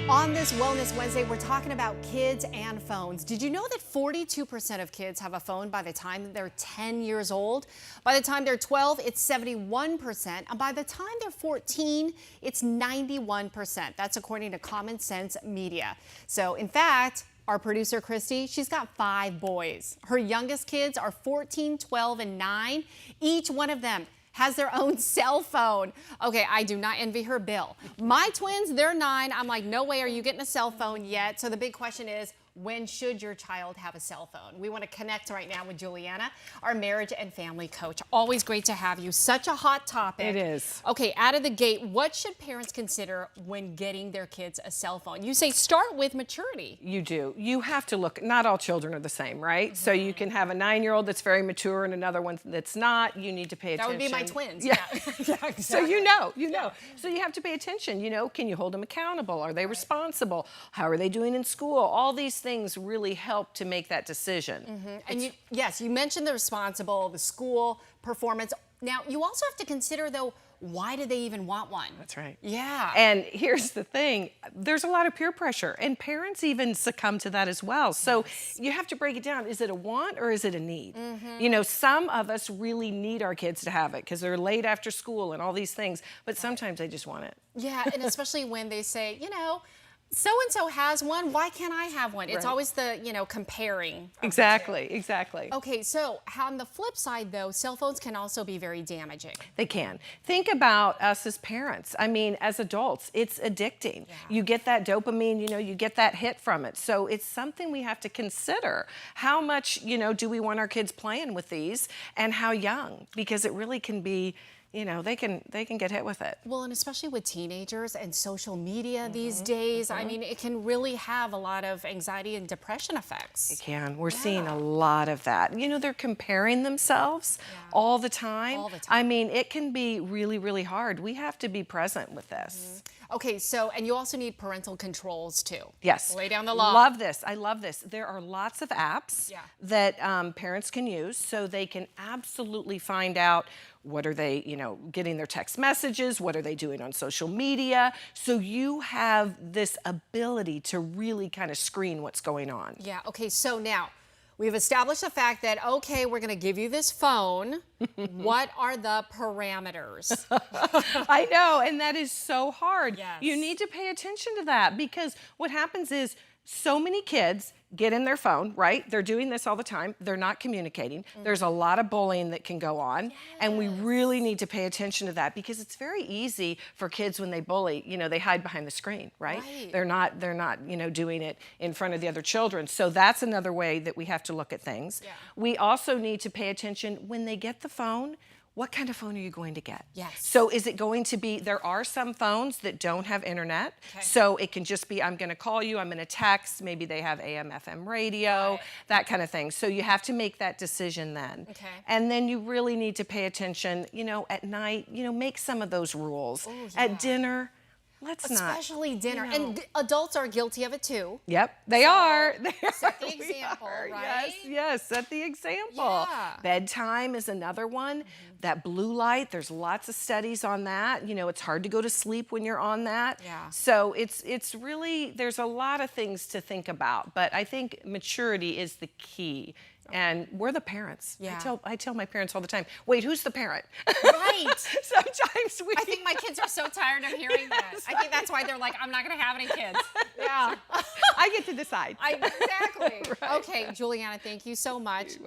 On this Wellness Wednesday, we're talking about kids and phones. Did you know that 42% of kids have a phone by the time they're 10 years old? By the time they're 12, it's 71%. And by the time they're 14, it's 91%. That's according to Common Sense Media. So, in fact, our producer, Christy, she's got 5 boys. Her youngest kids are 14, 12, and 9. Each one of them has their own cell phone. Okay, I do not envy her bill. My twins, they're 9. I'm like, no way are you getting a cell phone yet. So the big question is, when should your child have a cell phone? We want to connect right now with Julianna, our marriage and family coach. Always great to have you. Such a hot topic. It is. Okay, out of the gate, what should parents consider when getting their kids a cell phone? You say start with maturity. You do. You have to look, not all children are the same, right? Mm-hmm. So you can have a 9-year-old that's very mature and another one that's not. You need to pay attention. That would be my twins. Yeah. Yeah, exactly. So you know. So you have to pay attention. You know, can you hold them accountable? Are they responsible? How are they doing in school? All these things really help to make that decision. Mm-hmm. And you mentioned the responsible, the school performance. Now, you also have to consider, though, why do they even want one? That's right. Yeah. And here's the thing, there's a lot of peer pressure, and parents even succumb to that as well. So you have to break it down. Is it a want or is it a need? Mm-hmm. You know, some of us really need our kids to have it because they're late after school and all these things, but sometimes they just want it. Yeah, and especially when they say, you know, so-and-so has one, why can't I have one? It's always the, comparing. Exactly. Okay, so on the flip side, though, cell phones can also be very damaging. They can. Think about us as parents. I mean, as adults, it's addicting. Yeah. You get that dopamine, you get that hit from it. So it's something we have to consider. How much, do we want our kids playing with these, and how young? Because it really can be, they can get hit with it. Well, and especially with teenagers and social media these days, I mean, it can really have a lot of anxiety and depression effects. It can. We're seeing a lot of that. They're comparing themselves all the time. All the time. I mean, it can be really, really hard. We have to be present with this. Okay, so, and you also need parental controls too. Yes. Lay down the law. Love this. I love this. There are lots of apps that parents can use, so they can absolutely find out what are they, getting their text messages, what are they doing on social media. So you have this ability to really kind of screen what's going on. Yeah, okay, so now, we've established the fact that, okay, we're going to give you this phone. What are the parameters? I know, and that is so hard. Yes. You need to pay attention to that, because what happens is so many kids get in their phone, right? They're doing this all the time. They're not communicating. There's a lot of bullying that can go on, and we really need to pay attention to that, because it's very easy for kids when they bully, they hide behind the screen, right? They're not, doing it in front of the other children. So that's another way that we have to look at things. Yeah. We also need to pay attention when they get the phone. What kind of phone are you going to get? Yes. So is it going to be, there are some phones that don't have internet. Okay. So it can just be, I'm going to call you, I'm going to text, maybe they have AM, FM radio, that kind of thing. So you have to make that decision then. Okay. And then you really need to pay attention, at night, make some of those rules. Ooh, yeah. At dinner, Especially dinner. And adults are guilty of it too. Yep, they are. Set the example, right? Yes, set the example. Yeah. Bedtime is another one. That blue light, there's lots of studies on that. It's hard to go to sleep when you're on that. Yeah. So it's really, there's a lot of things to think about, but I think maturity is the key. And we're the parents. Yeah. I tell my parents all the time, wait, who's the parent? Right. Sometimes I think my kids are so tired of hearing that. I think that's why they're like, I'm not going to have any kids. Yeah. I get to decide. Exactly. Right. Okay, Julianna, thank you so much.